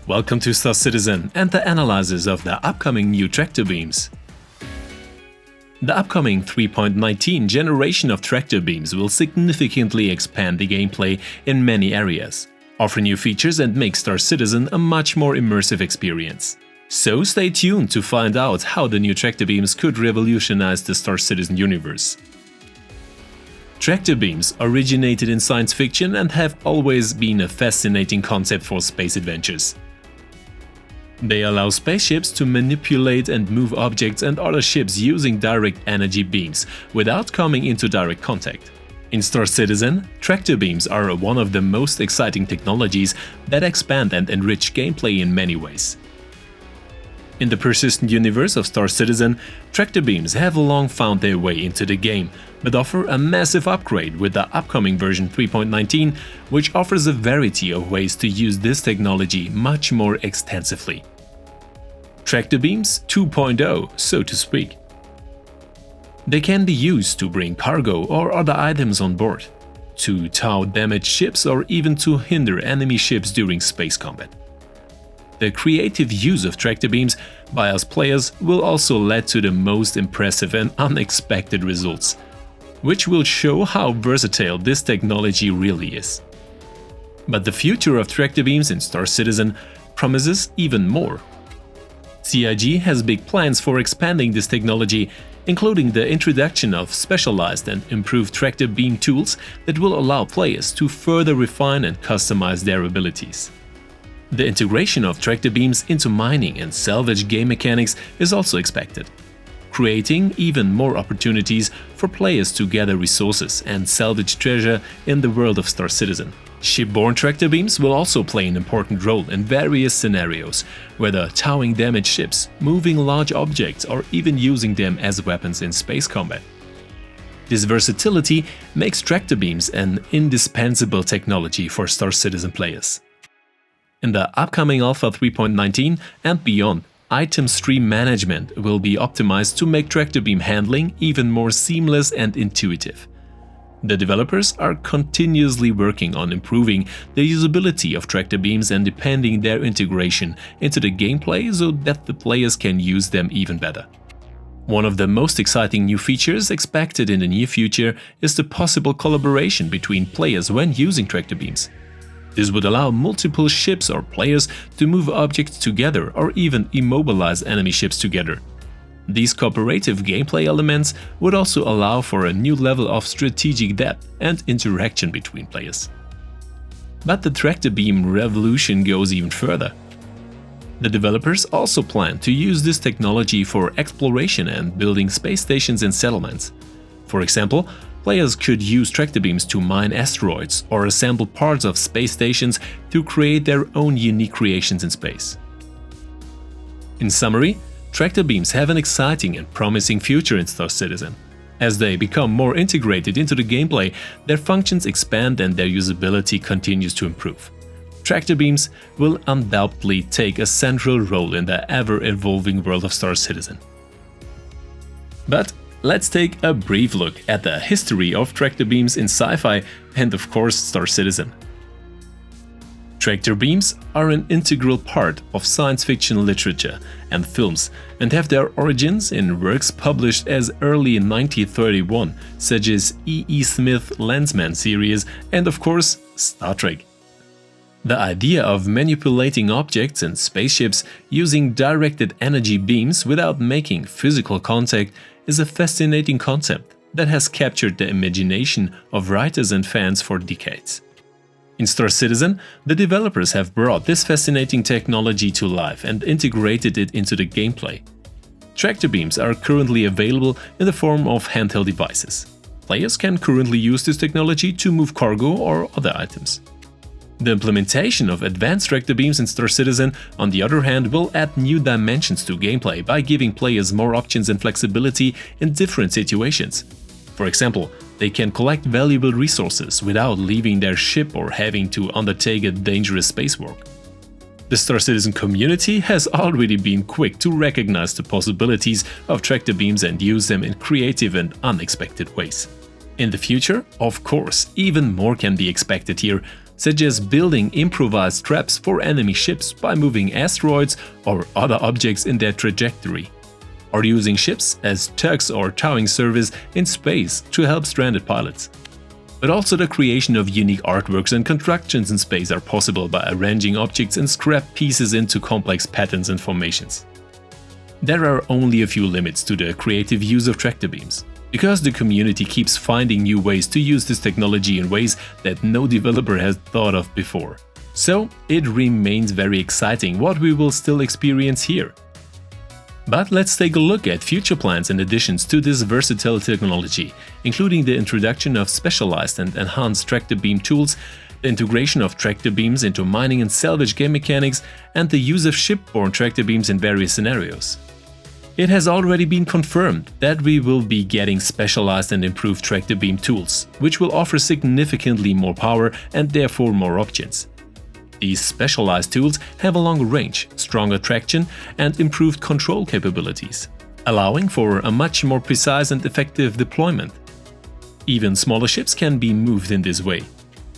Welcome to Star Citizen and the analysis of the upcoming new tractor beams. The upcoming 3.19 generation of tractor beams will significantly expand the gameplay in many areas, offer new features and make Star Citizen a much more immersive experience. So stay tuned to find out how the new tractor beams could revolutionize the Star Citizen universe. Tractor beams originated in science fiction and have always been a fascinating concept for space adventures. They allow spaceships to manipulate and move objects and other ships using direct energy beams without coming into direct contact. In Star Citizen, tractor beams are one of the most exciting technologies that expand and enrich gameplay in many ways. In the persistent universe of Star Citizen, tractor beams have long found their way into the game, but offer a massive upgrade with the upcoming version 3.19, which offers a variety of ways to use this technology much more extensively. Tractor beams 2.0, so to speak. They can be used to bring cargo or other items on board, to tow damaged ships or even to hinder enemy ships during space combat. The creative use of tractor beams by us players will also lead to the most impressive and unexpected results, which will show how versatile this technology really is. But the future of tractor beams in Star Citizen promises even more. CIG has big plans for expanding this technology, including the introduction of specialized and improved tractor beam tools that will allow players to further refine and customize their abilities. The integration of tractor beams into mining and salvage game mechanics is also expected, creating even more opportunities for players to gather resources and salvage treasure in the world of Star Citizen. Shipborne tractor beams will also play an important role in various scenarios, whether towing damaged ships, moving large objects, or even using them as weapons in space combat. This versatility makes tractor beams an indispensable technology for Star Citizen players. In the upcoming Alpha 3.19 and beyond, item stream management will be optimized to make tractor beam handling even more seamless and intuitive. The developers are continuously working on improving the usability of tractor beams and deepening their integration into the gameplay so that the players can use them even better. One of the most exciting new features expected in the near future is the possible collaboration between players when using tractor beams. This would allow multiple ships or players to move objects together or even immobilize enemy ships together. These cooperative gameplay elements would also allow for a new level of strategic depth and interaction between players. But the tractor beam revolution goes even further. The developers also plan to use this technology for exploration and building space stations and settlements. For example, players could use tractor beams to mine asteroids or assemble parts of space stations to create their own unique creations in space. In summary, tractor beams have an exciting and promising future in Star Citizen. As they become more integrated into the gameplay, their functions expand and their usability continues to improve. Tractor beams will undoubtedly take a central role in the ever-evolving world of Star Citizen. But let's take a brief look at the history of tractor beams in Sci-Fi and of course Star Citizen. Tractor beams are an integral part of science fiction literature and films and have their origins in works published as early in 1931, such as E. Smith's Landsman series and of course Star Trek. The idea of manipulating objects and spaceships using directed energy beams without making physical contact is a fascinating concept that has captured the imagination of writers and fans for decades. In Star Citizen, the developers have brought this fascinating technology to life and integrated it into the gameplay. Tractor beams are currently available in the form of handheld devices. Players can currently use this technology to move cargo or other items. The implementation of advanced tractor beams in Star Citizen, on the other hand, will add new dimensions to gameplay by giving players more options and flexibility in different situations. For example, they can collect valuable resources without leaving their ship or having to undertake a dangerous spacewalk. The Star Citizen community has already been quick to recognize the possibilities of tractor beams and use them in creative and unexpected ways. In the future, of course, even more can be expected here, such as building improvised traps for enemy ships by moving asteroids or other objects in their trajectory, or using ships as tugs or towing service in space to help stranded pilots. But also the creation of unique artworks and constructions in space are possible by arranging objects and scrap pieces into complex patterns and formations. There are only a few limits to the creative use of tractor beams, because the community keeps finding new ways to use this technology in ways that no developer has thought of before. So it remains very exciting what we will still experience here. But let's take a look at future plans and additions to this versatile technology, including the introduction of specialized and enhanced tractor beam tools, the integration of tractor beams into mining and salvage game mechanics, and the use of shipborne tractor beams in various scenarios. It has already been confirmed that we will be getting specialized and improved tractor beam tools, which will offer significantly more power and therefore more options. These specialized tools have a longer range, stronger traction, and improved control capabilities, allowing for a much more precise and effective deployment. Even smaller ships can be moved in this way.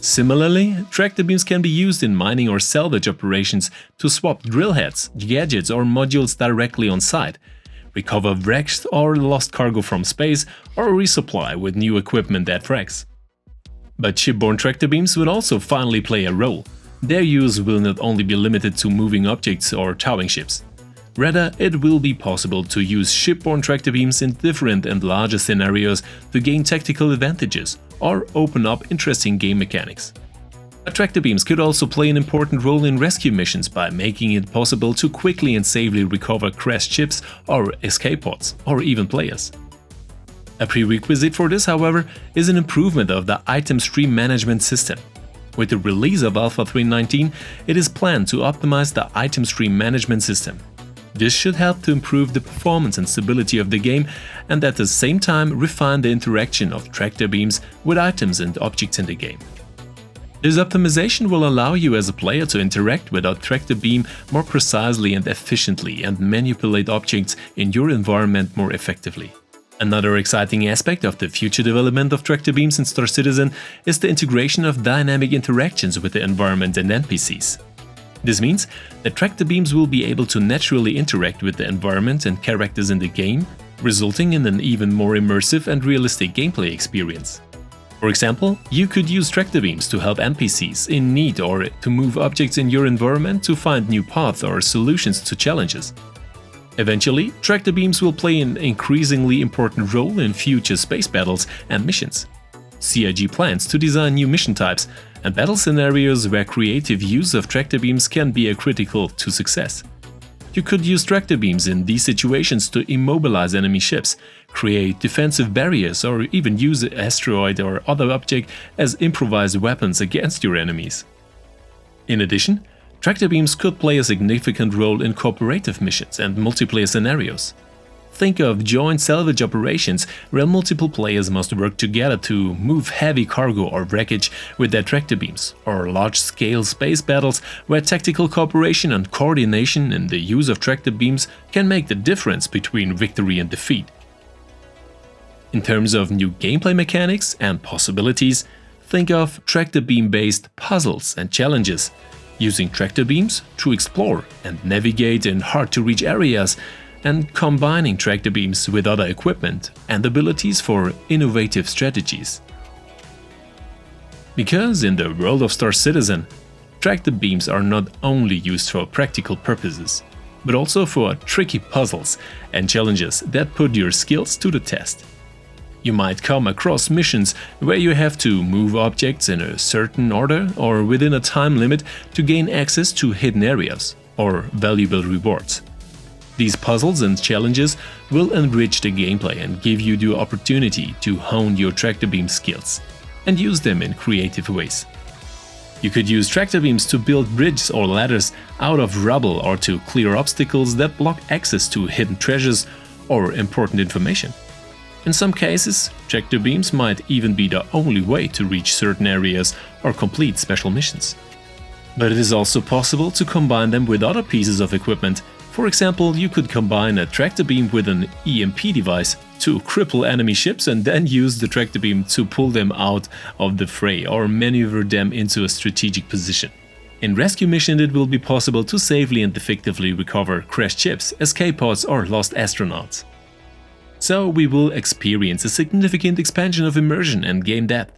Similarly, tractor beams can be used in mining or salvage operations to swap drill heads, gadgets, or modules directly on site, recover wrecked or lost cargo from space, or resupply with new equipment at wrecks. But shipborne tractor beams will also finally play a role. Their use will not only be limited to moving objects or towing ships. Rather, it will be possible to use shipborne tractor beams in different and larger scenarios to gain tactical advantages or open up interesting game mechanics. Tractor beams could also play an important role in rescue missions by making it possible to quickly and safely recover crashed ships or escape pods, or even players. A prerequisite for this, however, is an improvement of the item stream management system. With the release of Alpha 3.19, it is planned to optimize the item stream management system. This should help to improve the performance and stability of the game and at the same time refine the interaction of tractor beams with items and objects in the game. This optimization will allow you as a player to interact with a tractor beam more precisely and efficiently and manipulate objects in your environment more effectively. Another exciting aspect of the future development of tractor beams in Star Citizen is the integration of dynamic interactions with the environment and NPCs. This means that tractor beams will be able to naturally interact with the environment and characters in the game, resulting in an even more immersive and realistic gameplay experience. For example, you could use tractor beams to help NPCs in need or to move objects in your environment to find new paths or solutions to challenges. Eventually, tractor beams will play an increasingly important role in future space battles and missions. CIG plans to design new mission types and battle scenarios where creative use of tractor beams can be critical to success. You could use tractor beams in these situations to immobilize enemy ships, create defensive barriers, or even use an asteroid or other object as improvised weapons against your enemies. In addition, tractor beams could play a significant role in cooperative missions and multiplayer scenarios. Think of joint salvage operations where multiple players must work together to move heavy cargo or wreckage with their tractor beams, or large-scale space battles where tactical cooperation and coordination in the use of tractor beams can make the difference between victory and defeat. In terms of new gameplay mechanics and possibilities, think of tractor beam-based puzzles and challenges, using tractor beams to explore and navigate in hard-to-reach areas, and combining tractor beams with other equipment and abilities for innovative strategies. Because in the world of Star Citizen, tractor beams are not only used for practical purposes, but also for tricky puzzles and challenges that put your skills to the test. You might come across missions where you have to move objects in a certain order or within a time limit to gain access to hidden areas or valuable rewards. These puzzles and challenges will enrich the gameplay and give you the opportunity to hone your tractor beam skills and use them in creative ways. You could use tractor beams to build bridges or ladders out of rubble or to clear obstacles that block access to hidden treasures or important information. In some cases, tractor beams might even be the only way to reach certain areas or complete special missions. But it is also possible to combine them with other pieces of equipment For example, you could combine a tractor beam with an EMP device to cripple enemy ships and then use the tractor beam to pull them out of the fray or maneuver them into a strategic position. In rescue missions, it will be possible to safely and effectively recover crashed ships, escape pods or lost astronauts. So we will experience a significant expansion of immersion and game depth,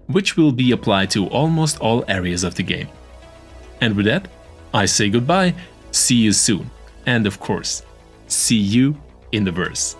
which will be applied to almost all areas of the game. And with that, I say goodbye, see you soon, and of course, see you in the verse.